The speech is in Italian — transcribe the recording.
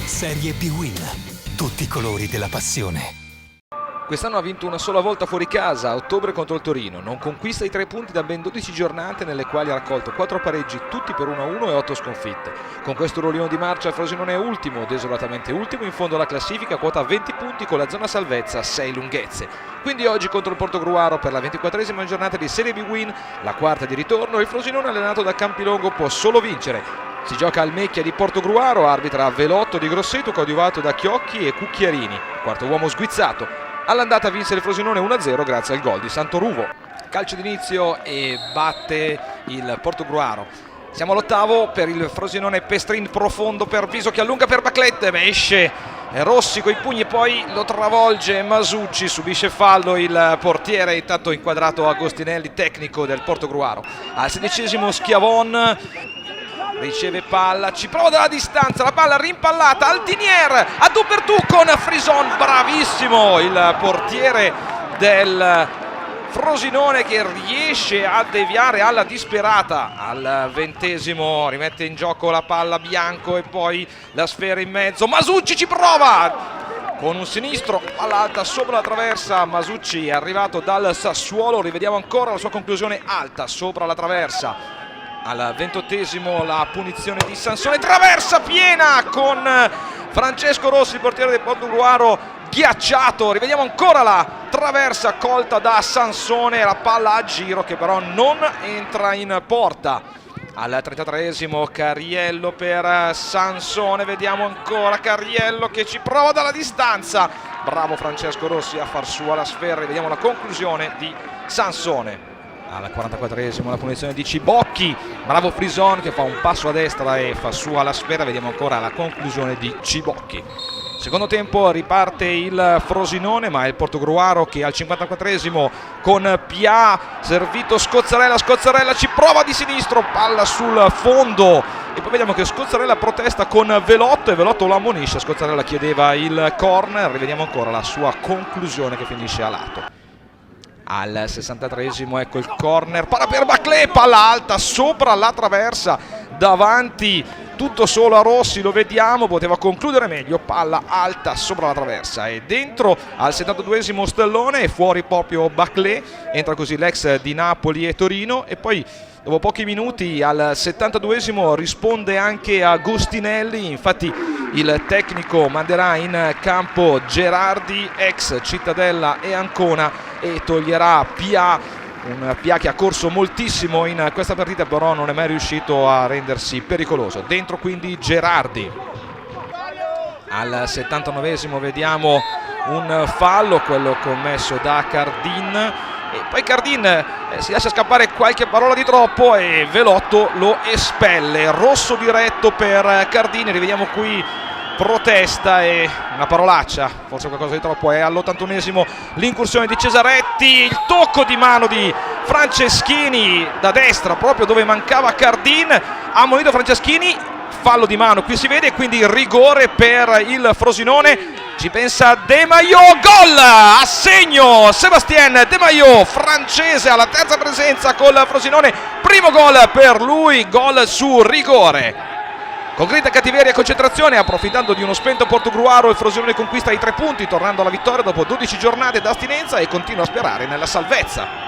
Serie B-Win. Tutti i colori della passione. Quest'anno ha vinto una sola volta fuori casa, a ottobre contro il Torino. Non conquista i 3 punti da ben 12 giornate, nelle quali ha raccolto 4 pareggi, tutti per 1-1 e 8 sconfitte. Con questo ruolino di marcia il Frosinone è ultimo, desolatamente ultimo, in fondo alla classifica, quota 20 punti con la zona salvezza 6 lunghezze. Quindi oggi contro il Portogruaro per la 24esima giornata di Serie B-Win, la quarta di ritorno, il Frosinone allenato da Campilongo può solo vincere. Si gioca al Mecchia di Portogruaro, arbitra Velotto di Grosseto, coadiuvato da Chiocchi e Cucchiarini. Quarto uomo sguizzato. All'andata vinse il Frosinone 1-0 grazie al gol di Santoruvo. Calcio d'inizio e batte il Portogruaro. Siamo all'ottavo, per il Frosinone Pestrin profondo per Viso che allunga per Baclette, ma esce Rossi coi pugni e poi lo travolge Masucci, subisce fallo il portiere, intanto inquadrato Agostinelli, tecnico del Portogruaro. Al 16esimo Schiavon riceve palla, ci prova dalla distanza, la palla rimpallata, Altinier a tu per tu con Frison, bravissimo il portiere del Frosinone che riesce a deviare alla disperata. Al 20esimo rimette in gioco la palla Bianco e poi la sfera in mezzo, Masucci ci prova con un sinistro, palla alta sopra la traversa. Masucci è arrivato dal Sassuolo, rivediamo ancora la sua conclusione alta sopra la traversa. Al 28esimo la punizione di Sansone, traversa piena con Francesco Rossi, il portiere del Portogruaro, ghiacciato. Rivediamo ancora la traversa colta da Sansone, la palla a giro che però non entra in porta. Al 33esimo Cariello per Sansone, vediamo ancora Cariello che ci prova dalla distanza. Bravo Francesco Rossi a far sua la sfera, vediamo la conclusione di Sansone. Al 44esimo la punizione di Cibocchi, bravo Frison che fa un passo a destra e fa sua la sfera, vediamo ancora la conclusione di Cibocchi. Secondo tempo riparte il Frosinone, ma è il Portogruaro che al 54esimo con Pia servito Scozzarella ci prova di sinistro, palla sul fondo e poi vediamo che Scozzarella protesta con Velotto e Velotto lo ammonisce. Scozzarella chiedeva il corner, rivediamo ancora la sua conclusione che finisce a lato. Al 63esimo ecco il corner, palla per Baclé, palla alta sopra la traversa, davanti tutto solo a Rossi, lo vediamo, poteva concludere meglio, palla alta sopra la traversa e dentro. Al 72esimo Stellone e fuori proprio Baclé, entra così l'ex di Napoli e Torino e poi dopo pochi minuti al 72esimo risponde anche Agostinelli, infatti il tecnico manderà in campo Gerardi, ex Cittadella e Ancona, e toglierà Pia, un Pia che ha corso moltissimo in questa partita però non è mai riuscito a rendersi pericoloso. Dentro quindi Gerardi. Al 79esimo vediamo un fallo, quello commesso da Cardin, e poi Cardin si lascia scappare qualche parola di troppo e Velotto lo espelle. Rosso diretto per Cardin, rivediamo qui protesta e una parolaccia, forse qualcosa di troppo. È all'81esimo l'incursione di Cesaretti, il tocco di mano di Franceschini da destra proprio dove mancava Cardin, ha ammonito Franceschini, fallo di mano qui si vede, quindi rigore per il Frosinone. Ci pensa De Maio, gol a segno Sébastien De Maio, francese alla terza presenza col Frosinone, primo gol per lui, gol su rigore. Con grinta, cattiveria e concentrazione, approfittando di uno spento Portogruaro, il Frosinone conquista i 3 punti, tornando alla vittoria dopo 12 giornate d'astinenza e continua a sperare nella salvezza.